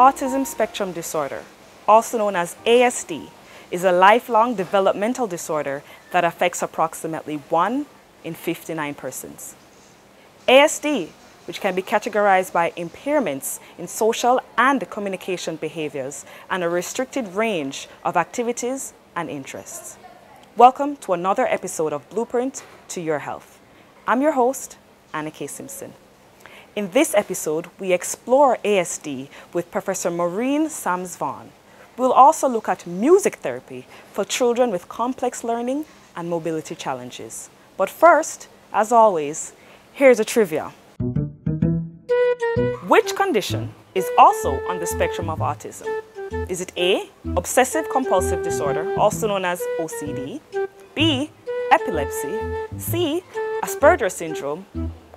Autism spectrum disorder, also known as ASD, is a lifelong developmental disorder that affects approximately 1 in 59 persons. ASD, which can be categorized by impairments in social and communication behaviors and a restricted range of activities and interests. Welcome to another episode of Blueprint to Your Health. I'm your host, Anna K. Simpson. In this episode, we explore ASD with Professor Maureen Sams-Vaughan. We'll also look at music therapy for children with complex learning and mobility challenges. But first, as always, here's a trivia. Which condition is also on the spectrum of autism? Is it A, obsessive compulsive disorder, also known as OCD, B, epilepsy, C, Asperger's syndrome,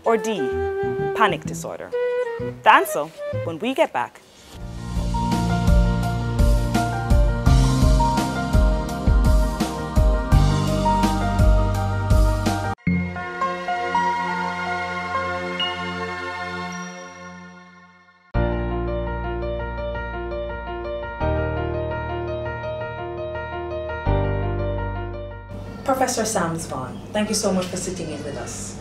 or D, panic disorder? The answer when we get back. Professor Sams-Vaughan, thank you so much for sitting in with us.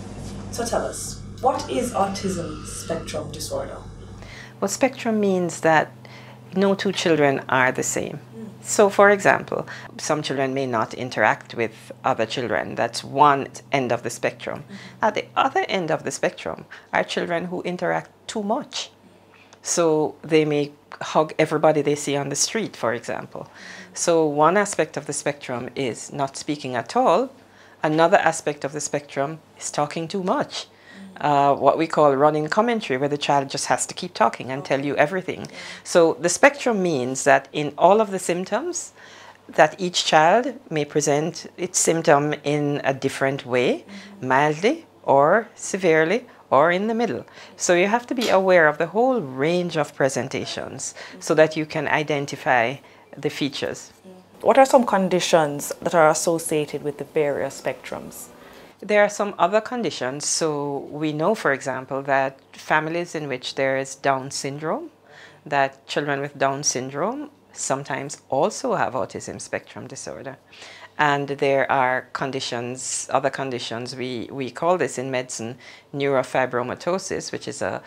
So tell us, what is autism spectrum disorder? Well, spectrum means that no two children are the same. So, for example, some children may not interact with other children. That's one end of the spectrum. At the other end of the spectrum are children who interact too much. So they may hug everybody they see on the street, for example. So one aspect of the spectrum is not speaking at all. Another aspect of the spectrum is talking too much. What we call running commentary, where the child just has to keep talking and tell you everything. So the spectrum means that in all of the symptoms, that each child may present its symptom in a different way, mildly or severely, or in the middle. So you have to be aware of the whole range of presentations so that you can identify the features. What are some conditions that are associated with the various spectrums? There are some other conditions. So we know, for example, that families in which there is Down syndrome, that children with Down syndrome sometimes also have autism spectrum disorder. And there are conditions, other conditions, we call this in medicine neurofibromatosis, which is a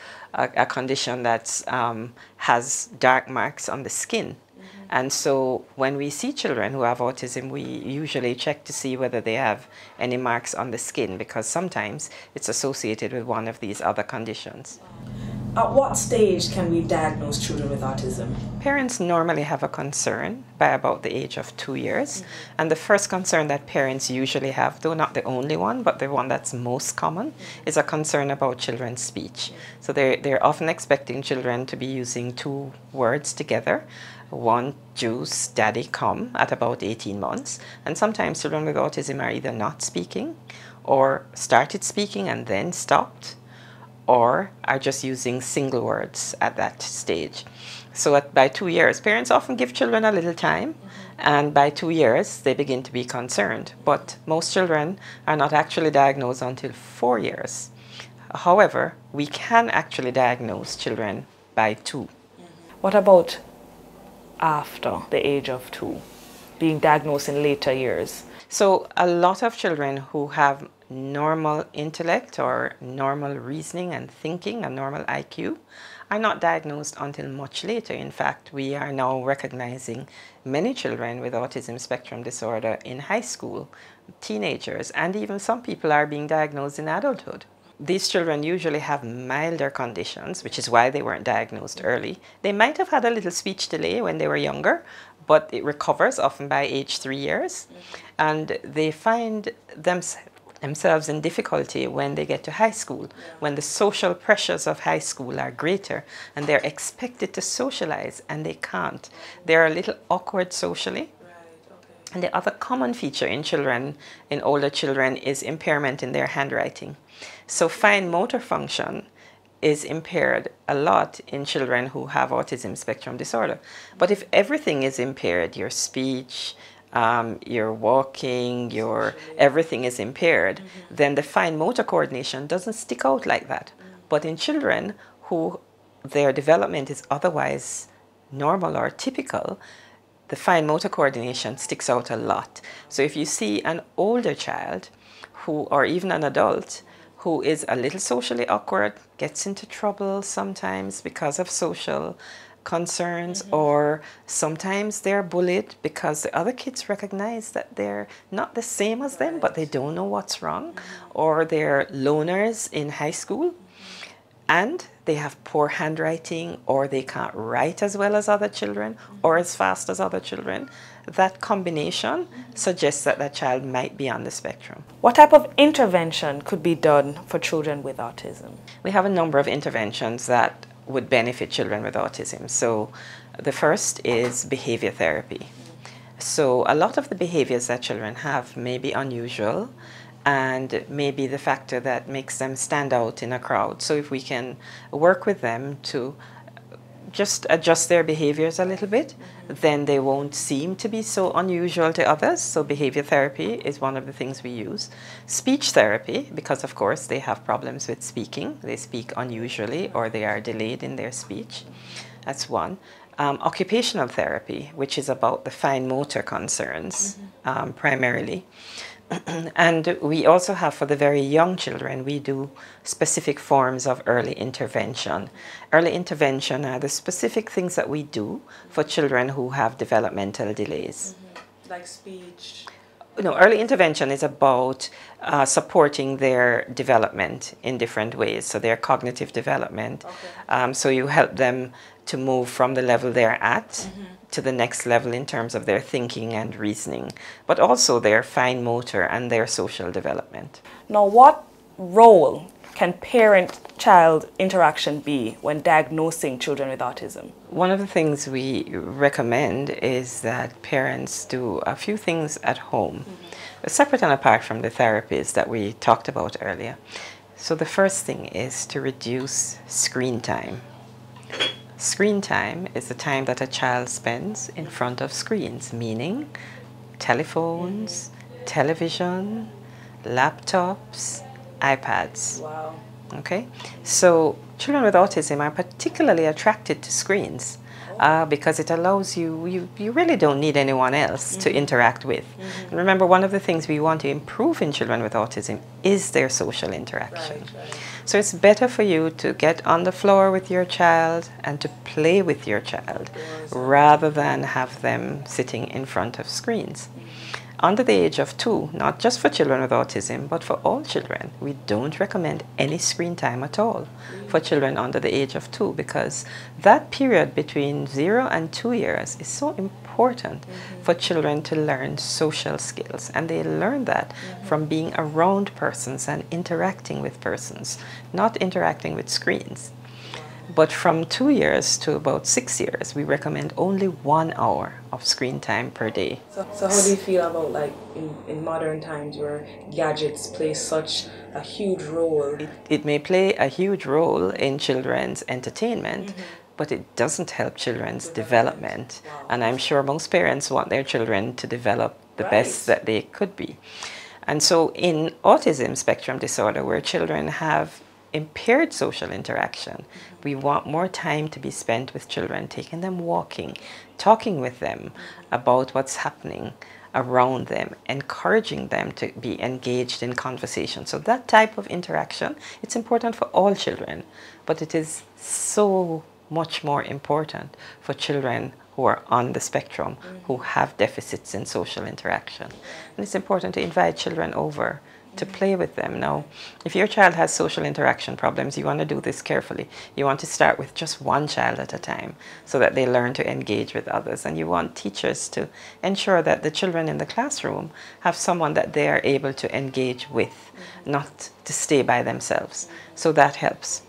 condition that has dark marks on the skin. And so when we see children who have autism, we usually check to see whether they have any marks on the skin, because sometimes it's associated with one of these other conditions. At what stage can we diagnose children with autism? Parents normally have a concern by about the age of 2 years. And the first concern that parents usually have, though not the only one, but the one that's most common, is a concern about children's speech. So they're often expecting children to be using 2 words together. One, juice, daddy, come, at about 18 months. And sometimes children with autism are either not speaking, or started speaking and then stopped, or are just using single words at that stage. So by 2 years, parents often give children a little time, and by 2 years, they begin to be concerned. But most children are not actually diagnosed until 4 years. However, we can actually diagnose children by 2. What about after the age of 2, being diagnosed in later years? So a lot of children who have normal intellect or normal reasoning and thinking, a normal IQ, are not diagnosed until much later. In fact, we are now recognizing many children with autism spectrum disorder in high school, teenagers, and even some people are being diagnosed in adulthood. These children usually have milder conditions, which is why they weren't diagnosed early. They might have had a little speech delay when they were younger, but it recovers often by age 3 years. And they find themselves in difficulty when they get to high school, when the social pressures of high school are greater and they're expected to socialize and they can't. They're a little awkward socially. And the other common feature in children, in older children, is impairment in their handwriting. So fine motor function is impaired a lot in children who have autism spectrum disorder. But if everything is impaired, your speech, your walking, everything is impaired, then the fine motor coordination doesn't stick out like that. But in children who their development is otherwise normal or typical, the fine motor coordination sticks out a lot. So if you see an older child who, or even an adult, who is a little socially awkward, gets into trouble sometimes because of social concerns, or sometimes they're bullied because the other kids recognize that they're not the same as them, but they don't know what's wrong, or they're loners in high school, and they have poor handwriting, or they can't write as well as other children or as fast as other children. That combination suggests that that child might be on the spectrum. What type of intervention could be done for children with autism? We have a number of interventions that would benefit children with autism. So the first is behavior therapy. So a lot of the behaviors that children have may be unusual, and maybe the factor that makes them stand out in a crowd. So if we can work with them to just adjust their behaviors a little bit, then they won't seem to be so unusual to others. So behavior therapy is one of the things we use. Speech therapy, because of course they have problems with speaking. They speak unusually, or they are delayed in their speech. That's one. Occupational therapy, which is about the fine motor concerns primarily. And we also have, for the very young children, we do specific forms of early intervention. Early intervention are the specific things that we do for children who have developmental delays. Like speech? No, early intervention is about supporting their development in different ways, so their cognitive development. Okay. So you help them to move from the level they're at to the next level in terms of their thinking and reasoning, but also their fine motor and their social development. Now, what role can parent-child interaction be when diagnosing children with autism? One of the things we recommend is that parents do a few things at home, separate and apart from the therapies that we talked about earlier. So the first thing is to reduce screen time. Screen time is the time that a child spends in front of screens, meaning telephones, television, laptops, iPads. Wow. Okay, so children with autism are particularly attracted to screens because it allows you really don't need anyone else to interact with. And remember, one of the things we want to improve in children with autism is their social interaction. Right. So it's better for you to get on the floor with your child and to play with your child rather than have them sitting in front of screens. Under the age of 2, not just for children with autism, but for all children, we don't recommend any screen time at all for children under the age of 2, because that period between 0 and 2 years is so important for children to learn social skills. And they learn that from being around persons and interacting with persons, not interacting with screens. But from 2 years to about 6 years, we recommend only 1 hour of screen time per day. So how do you feel about, like, in modern times where gadgets play such a huge role? It may play a huge role in children's entertainment, but it doesn't help children's development. Wow. And I'm sure most parents want their children to develop the best that they could be. And so in autism spectrum disorder, where children have impaired social interaction, we want more time to be spent with children, taking them walking, talking with them about what's happening around them, encouraging them to be engaged in conversation. So that type of interaction, it's important for all children, but it is so much more important for children who are on the spectrum, who have deficits in social interaction. And it's important to invite children over to play with them. Now, if your child has social interaction problems, you want to do this carefully. You want to start with just one child at a time so that they learn to engage with others. And you want teachers to ensure that the children in the classroom have someone that they are able to engage with, not to stay by themselves. So that helps.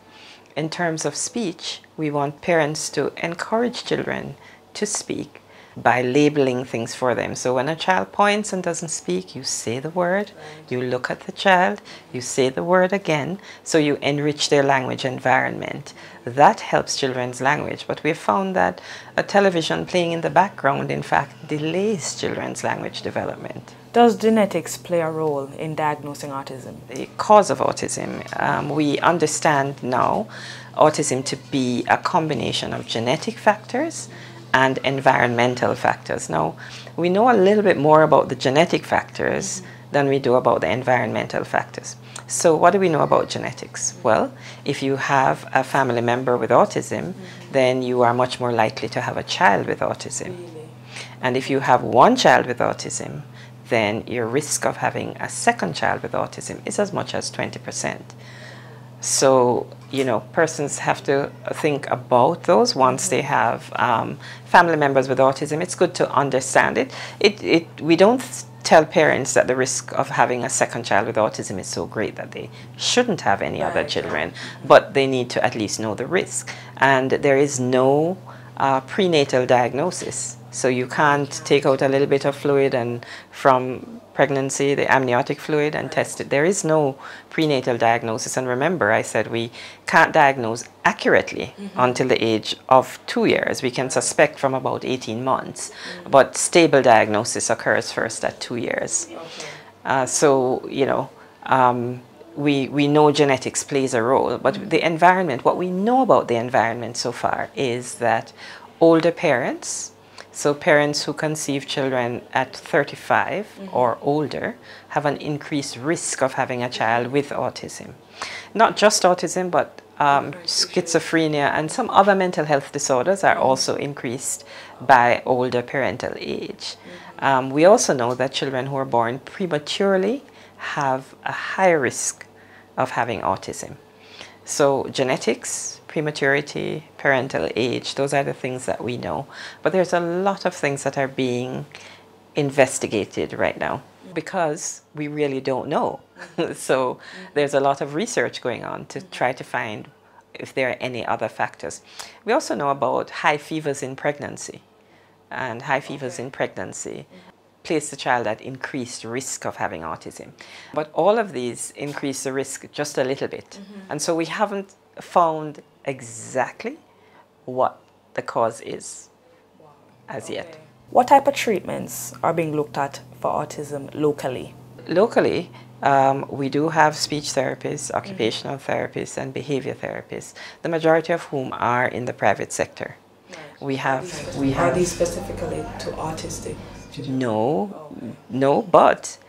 In terms of speech, we want parents to encourage children to speak by labeling things for them. So when a child points and doesn't speak, you say the word, you look at the child, you say the word again, so you enrich their language environment. That helps children's language, but we've found that a television playing in the background, in fact, delays children's language development. Does genetics play a role in diagnosing autism? The cause of autism, we understand now autism to be a combination of genetic factors and environmental factors. Now, we know a little bit more about the genetic factors than we do about the environmental factors. So what do we know about genetics? Well, if you have a family member with autism, then you are much more likely to have a child with autism. And if you have one child with autism, then your risk of having a second child with autism is as much as 20%. So, you know, persons have to think about those once they have family members with autism. It's good to understand it. We don't tell parents that the risk of having a second child with autism is so great that they shouldn't have any other children, but they need to at least know the risk. And there is no prenatal diagnosis. So you can't take out a little bit of fluid and from pregnancy, the amniotic fluid, and test it. There is no prenatal diagnosis. And remember, I said we can't diagnose accurately until the age of 2 years. We can suspect from about 18 months, but stable diagnosis occurs first at 2 years. So, you know, we know genetics plays a role, but the environment, what we know about the environment so far is that older parents, so parents who conceive children at 35 or older, have an increased risk of having a child with autism. Not just autism, but schizophrenia and some other mental health disorders are also increased by older parental age. We also know that children who are born prematurely have a higher risk of having autism. So genetics, prematurity, parental age, those are the things that we know. But there's a lot of things that are being investigated right now because we really don't know. So there's a lot of research going on to try to find if there are any other factors. We also know about high fevers in pregnancy, and high fevers in pregnancy place the child at increased risk of having autism. But all of these increase the risk just a little bit. And so we haven't found exactly what the cause is as yet. What type of treatments are being looked at for autism locally? Locally, we do have speech therapists, occupational therapists, and behavior therapists, the majority of whom are in the private sector. Are these specifically to autistic? No, but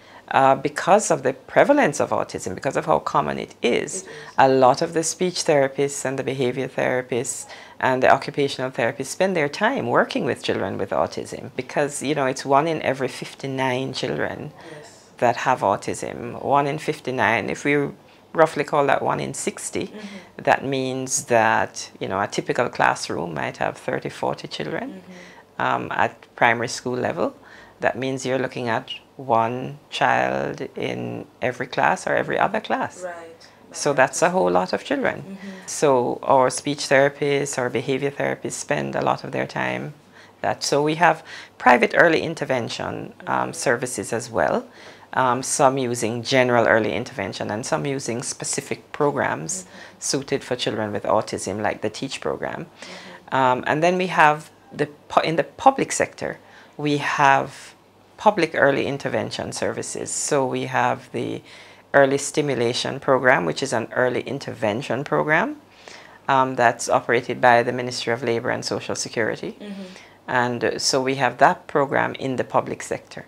because of the prevalence of autism, because of how common it is, a lot of the speech therapists and the behavior therapists and the occupational therapists spend their time working with children with autism because, you know, it's 1 in every 59 children that have autism. 1 in 59, if we roughly call that 1 in 60, that means that, you know, a typical classroom might have 30, 40 children at primary school level. That means you're looking at 1 child in every class or every other class. So that's a whole lot of children. So our speech therapists or behavior therapists spend a lot of their time that. So we have private early intervention services as well. Some using general early intervention and some using specific programs suited for children with autism, like the TEACH program. And then we have in the public sector, we have public early intervention services. So we have the early stimulation program, which is an early intervention program that's operated by the Ministry of Labor and Social Security. And so we have that program in the public sector.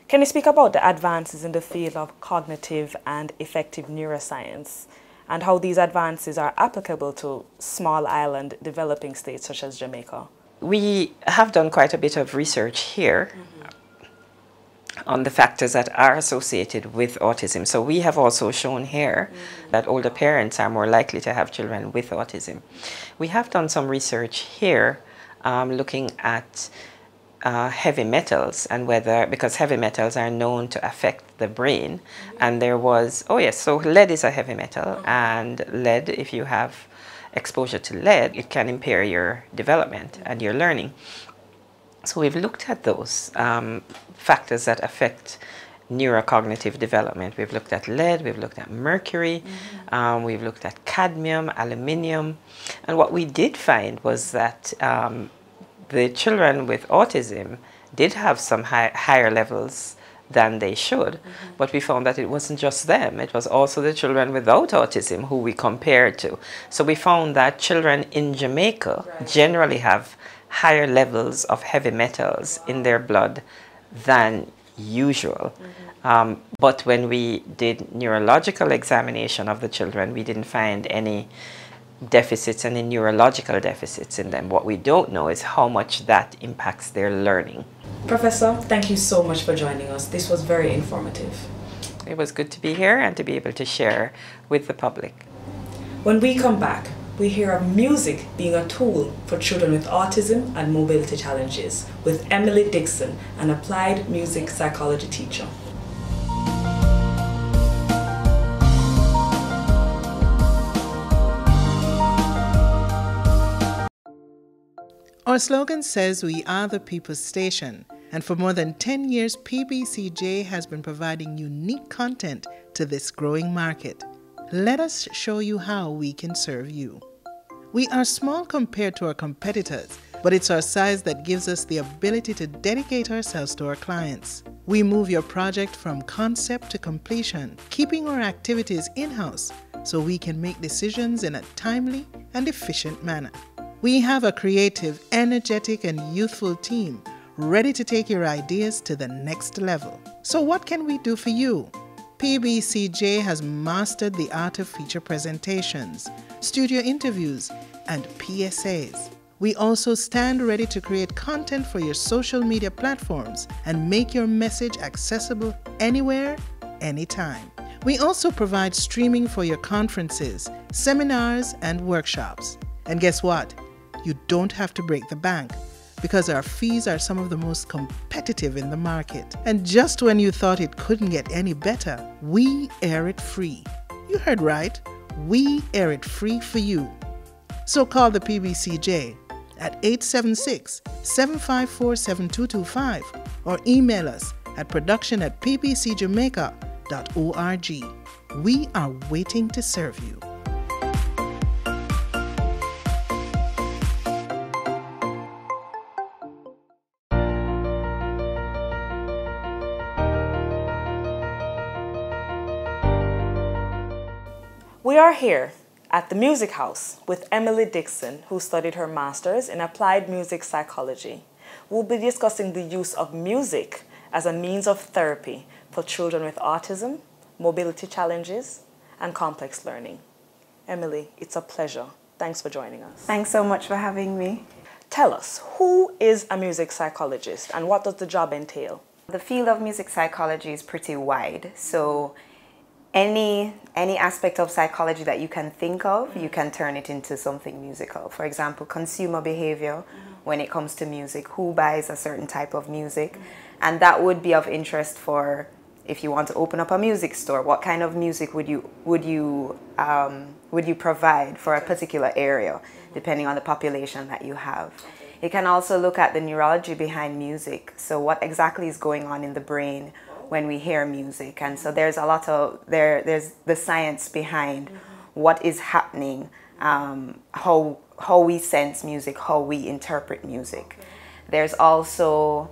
Can you speak about the advances in the field of cognitive and affective neuroscience and how these advances are applicable to small island developing states such as Jamaica? We have done quite a bit of research here on the factors that are associated with autism. So we have also shown here that older parents are more likely to have children with autism. We have done some research here looking at heavy metals and whether, because heavy metals are known to affect the brain, and there was, so lead is a heavy metal, and lead, if you have exposure to lead, it can impair your development and your learning. So we've looked at those factors that affect neurocognitive development. We've looked at lead, we've looked at mercury, we've looked at cadmium, aluminium, and what we did find was that the children with autism did have some higher levels than they should, but we found that it wasn't just them, it was also the children without autism who we compared to. So we found that children in Jamaica generally have higher levels of heavy metals in their blood than usual. But when we did neurological examination of the children, we didn't find any deficits, any neurological deficits in them. What we don't know is how much that impacts their learning. Professor, thank you so much for joining us. This was very informative. It was good to be here and to be able to share with the public. When we come back, we hear of music being a tool for children with autism and mobility challenges with Emily Dixon, an applied music psychology teacher. Our slogan says we are the people's station, and for more than 10 years, PBCJ has been providing unique content to this growing market. Let us show you how we can serve you. We are small compared to our competitors, but it's our size that gives us the ability to dedicate ourselves to our clients. We move your project from concept to completion, keeping our activities in-house so we can make decisions in a timely and efficient manner. We have a creative, energetic, and youthful team ready to take your ideas to the next level. So what can we do for you? PBCJ has mastered the art of feature presentations, studio interviews, and PSAs. We also stand ready to create content for your social media platforms and make your message accessible anywhere, anytime. We also provide streaming for your conferences, seminars, and workshops. And guess what? You don't have to break the bank, because our fees are some of the most competitive in the market. And just when you thought it couldn't get any better, we air it free. You heard right. We air it free for you. So call the PBCJ at 876-754-7225 or email us at production@pbcjamaica.org. We are waiting to serve you. We are here at the Music House with Emily Dixon, who studied her master's in applied music psychology. We'll be discussing the use of music as a means of therapy for children with autism, mobility challenges, and complex learning. Emily, it's a pleasure. Thanks for joining us. Thanks so much for having me. Tell us, who is a music psychologist and what does the job entail? The field of music psychology is pretty wide, so any aspect of psychology that you can think of, you can turn it into something musical. For example, consumer behavior when it comes to music, who buys a certain type of music, and that would be of interest for if you want to open up a music store. What kind of music would you provide for a particular area, depending on the population that you have? You can also look at the neurology behind music. So what exactly is going on in the brain when we hear music? And so there's a lot of there's the science behind what is happening, how we sense music, how we interpret music. There's also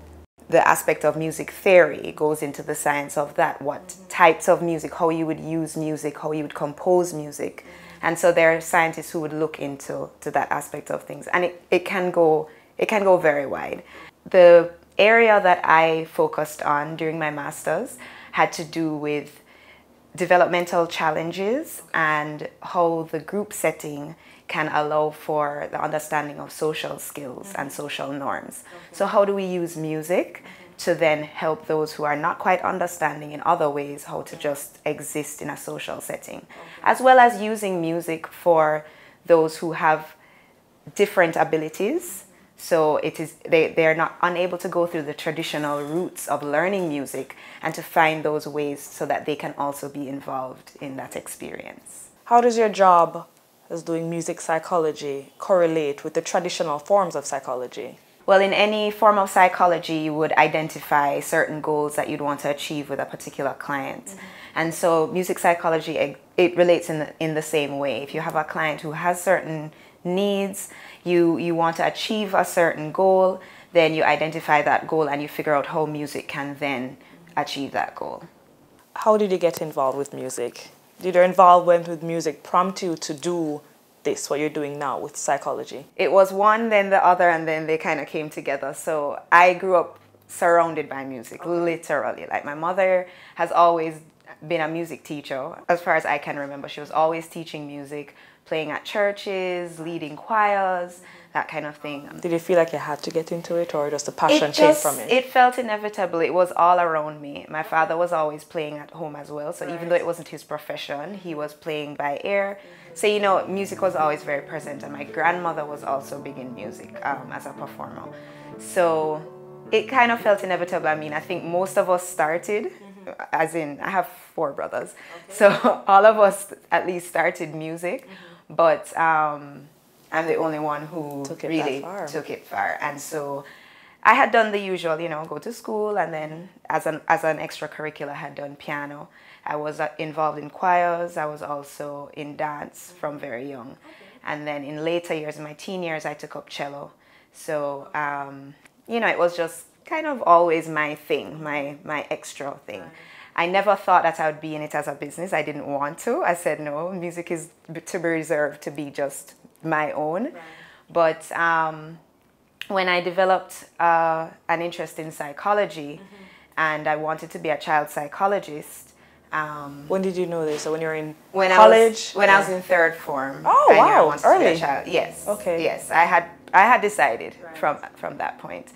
the aspect of music theory. It goes into the science of that, what types of music, how you would use music, how you would compose music. And so there are scientists who would look into that aspect of things, and it can go very wide. The area that I focused on during my master's had to do with developmental challenges and how the group setting can allow for the understanding of social skills and social norms. So how do we use music to then help those who are not quite understanding in other ways how to just exist in a social setting, as well as using music for those who have different abilities. So they're not unable to go through the traditional routes of learning music, and to find those ways so that they can also be involved in that experience. How does your job as doing music psychology correlate with the traditional forms of psychology? Well, in any form of psychology, you would identify certain goals that you'd want to achieve with a particular client. And so music psychology, it relates in the same way. If you have a client who has certain needs, you want to achieve a certain goal, then you identify that goal and you figure out how music can then achieve that goal. How did you get involved with music? Did your involvement with music prompt you to do this, what you're doing now with psychology? It was one, then the other, and then they kind of came together. So I grew up surrounded by music, literally. Like my mother has always been a music teacher. As far as I can remember, she was always teaching music, playing at churches, leading choirs, that kind of thing. Did you feel like you had to get into it, or just the passion came from it? It felt inevitable. It was all around me. My father was always playing at home as well. So even though it wasn't his profession, he was playing by ear. So, you know, music was always very present. And my grandmother was also big in music as a performer. So it kind of felt inevitable. I mean, I think most of us started, as in, I have 4 brothers. So all of us at least started music. But I'm the only one who really took it far. And so I had done the usual, you know, go to school, and then as an extracurricular, I had done piano. I was involved in choirs. I was also in dance from very young. And then in later years, in my teen years, I took up cello. So, you know, it was just kind of always my thing, my extra thing. I never thought that I would be in it as a business. I didn't want to. I said, no, music is to be reserved to be just my own. But when I developed an interest in psychology, and I wanted to be a child psychologist. When did you know this? So when you were in college? I was in 3rd form. Oh, I knew I wow, wanted to be early. a child. Yes. Okay. Yes, I had decided from that point.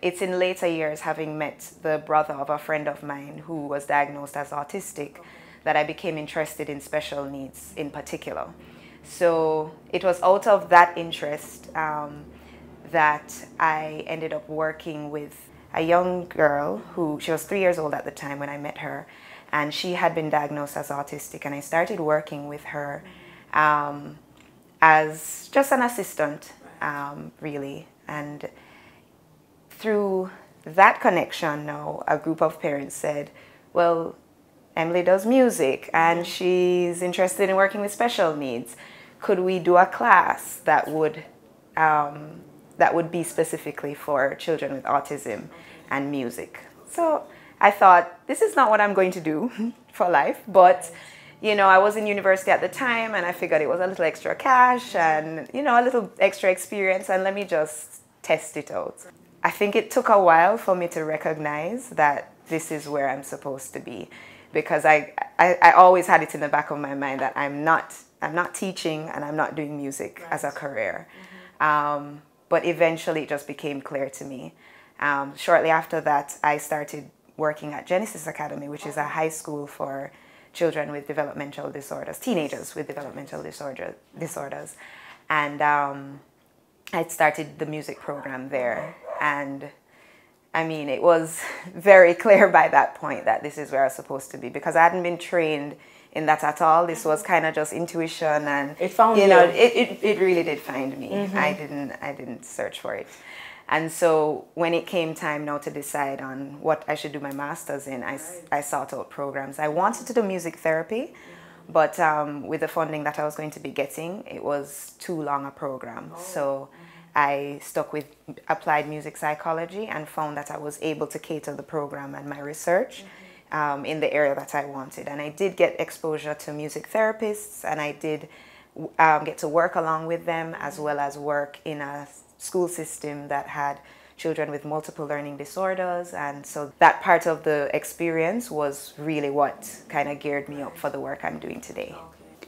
It's in later years, having met the brother of a friend of mine who was diagnosed as autistic, that I became interested in special needs in particular. So it was out of that interest that I ended up working with a young girl she was 3 years old at the time when I met her, and she had been diagnosed as autistic, and I started working with her as just an assistant, really. And through that connection now, a group of parents said, well, Emily does music and she's interested in working with special needs. Could we do a class that would be specifically for children with autism and music? So I thought, this is not what I'm going to do for life, but you know, I was in university at the time, and I figured it was a little extra cash and, you know, a little extra experience, and let me just test it out. I think it took a while for me to recognize that this is where I'm supposed to be, because I always had it in the back of my mind that I'm not teaching and I'm not doing music as a career. But eventually it just became clear to me. Shortly after that, I started working at Genesis Academy, which is a high school for children with developmental disorders, teenagers with developmental disorders. And I started the music program there. And I mean, it was very clear by that point that this is where I was supposed to be, because I hadn't been trained in that at all. This was kind of just intuition, and it found you know, it really did find me. I didn't search for it. And so when it came time now to decide on what I should do my master's in, I sought out programs. I wanted to do music therapy, but with the funding that I was going to be getting, it was too long a program. So I stuck with applied music psychology and found that I was able to cater the program and my research in the area that I wanted. And I did get exposure to music therapists, and I did get to work along with them, as well as work in a school system that had children with multiple learning disorders. And so that part of the experience was really what kind of geared me up for the work I'm doing today.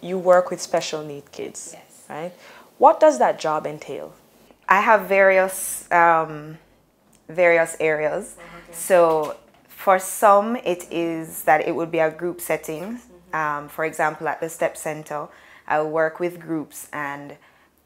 You work with special need kids, yes, right? What does that job entail? I have various areas. So for some, it is that it would be a group setting. For example, at the STEP Center, I work with groups, and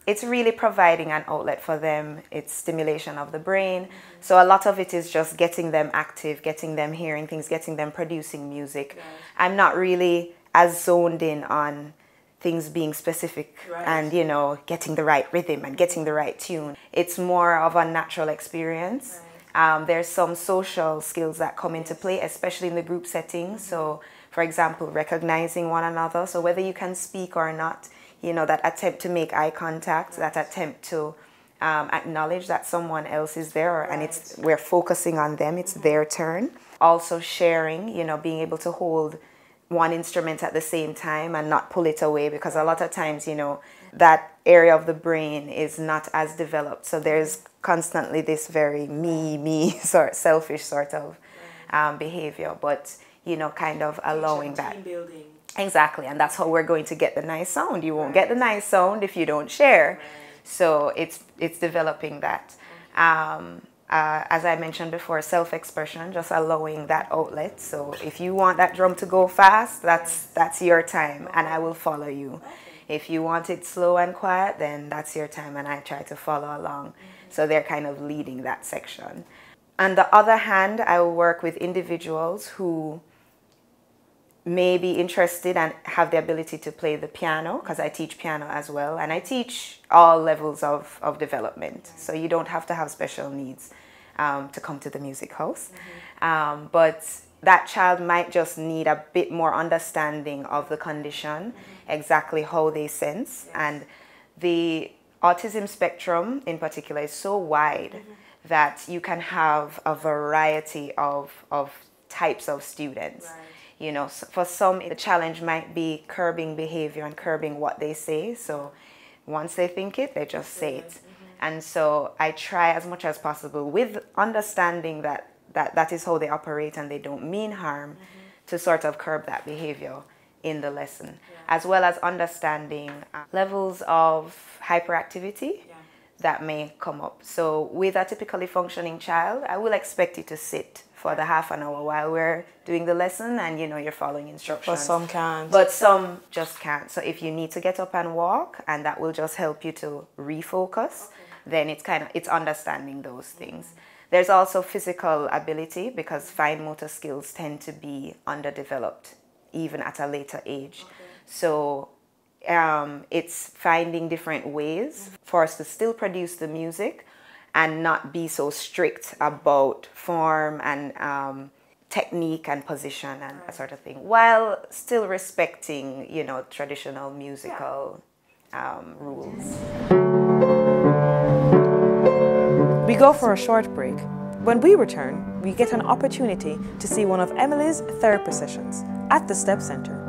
it's really providing an outlet for them. It's stimulation of the brain. So a lot of it is just getting them active, getting them hearing things, getting them producing music. I'm not really as zoned in on things being specific and, you know, getting the right rhythm and getting the right tune. It's more of a natural experience. There's some social skills that come into play, especially in the group setting. So, for example, recognizing one another. So whether you can speak or not, you know, that attempt to make eye contact, that attempt to acknowledge that someone else is there, and we're focusing on them, it's their turn. Also sharing, you know, being able to hold one instrument at the same time and not pull it away, because a lot of times, you know, that area of the brain is not as developed. So there's constantly this very me sort selfish sort of behavior, but you know, kind of allowing that. Team building. Exactly, and that's how we're going to get the nice sound. You won't get the nice sound if you don't share. So it's developing that. As I mentioned before, self-expression, just allowing that outlet. So if you want that drum to go fast, that's your time, and I will follow you. If you want it slow and quiet, then that's your time, and I try to follow along. So they're kind of leading that section. On the other hand, I will work with individuals who may be interested and have the ability to play the piano, because I teach piano as well, and I teach all levels of development. So you don't have to have special needs to come to the music house. But that child might just need a bit more understanding of the condition, exactly how they sense. And the autism spectrum in particular is so wide that you can have a variety of types of students. You know, for some, the challenge might be curbing behavior and curbing what they say. So once they think it, they just say it. And so I try as much as possible, with understanding that is how they operate and they don't mean harm, to sort of curb that behavior in the lesson, as well as understanding levels of hyperactivity that may come up. So with a typically functioning child, I will expect you to sit for the half an hour while we're doing the lesson, and you know, you're following instructions. But some can't. But some just can't. So if you need to get up and walk, and that will just help you to refocus, then it's understanding those things. There's also physical ability, because fine motor skills tend to be underdeveloped even at a later age. So it's finding different ways for us to still produce the music and not be so strict about form and technique and position and that sort of thing, while still respecting, you know, traditional musical rules. We go for a short break. When we return, we get an opportunity to see one of Emily's therapy sessions at the STEP Center.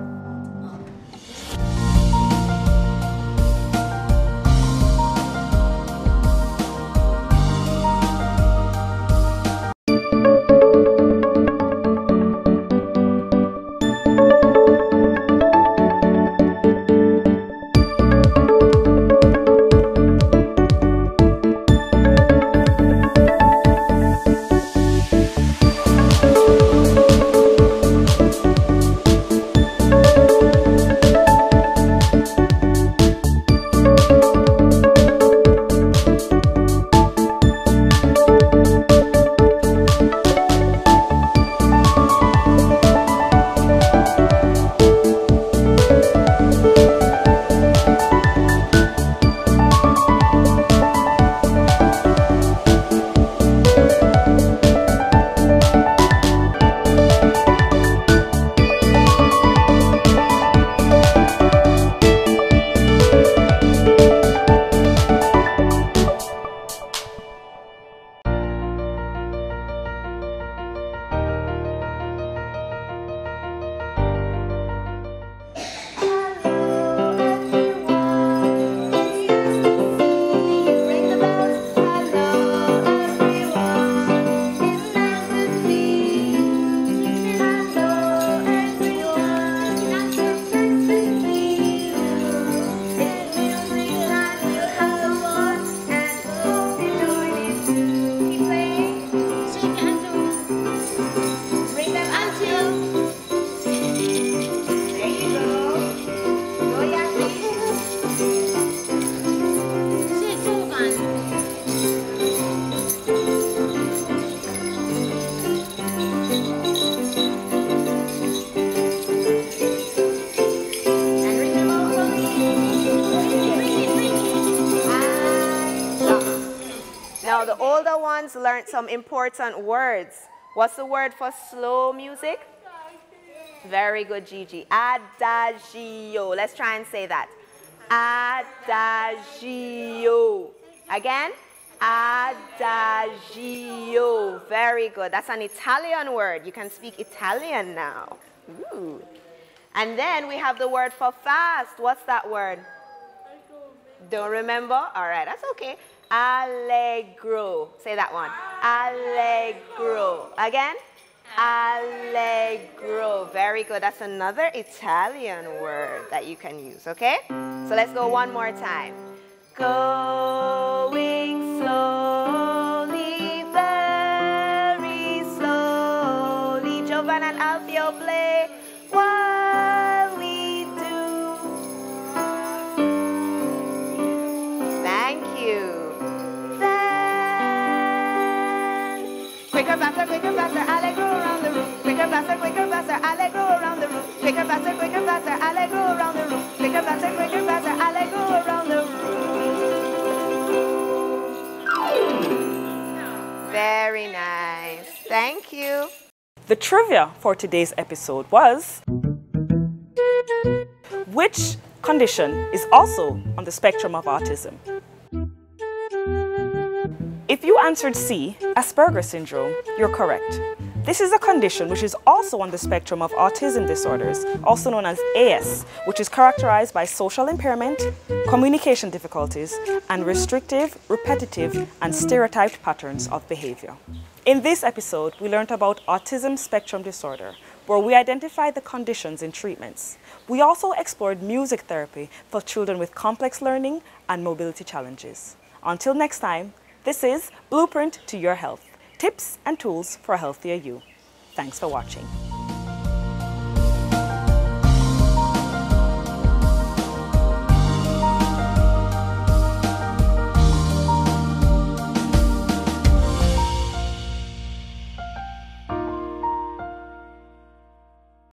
Now the older ones learned some important words. What's the word for slow music? Very good, Gigi. Adagio. Let's try and say that. Adagio. Again. Adagio. Very good. That's an Italian word. You can speak Italian now. Ooh. And then we have the word for fast. What's that word? Don't remember? All right, that's okay. Allegro. Say that one. Allegro. Again? Allegro. Very good. That's another Italian word that you can use, okay? So let's go one more time. Going slowly, very slowly. Jovan and Alfio play while we do. Thank you. Then, quicker, faster, allegro around the room. Quicker, faster, allegro around the room. Quicker, faster, allegro around the room. Quicker, faster, allegro around the room. Very nice. Thank you. The trivia for today's episode was: which condition is also on the spectrum of autism? If you answered C, Asperger syndrome, you're correct. This is a condition which is also on the spectrum of autism disorders, also known as AS, which is characterized by social impairment, communication difficulties, and restrictive, repetitive, and stereotyped patterns of behavior. In this episode, we learned about autism spectrum disorder, where we identified the conditions and treatments. We also explored music therapy for children with complex learning and mobility challenges. Until next time, this is Blueprint to Your Health, tips and tools for a healthier you. Thanks for watching.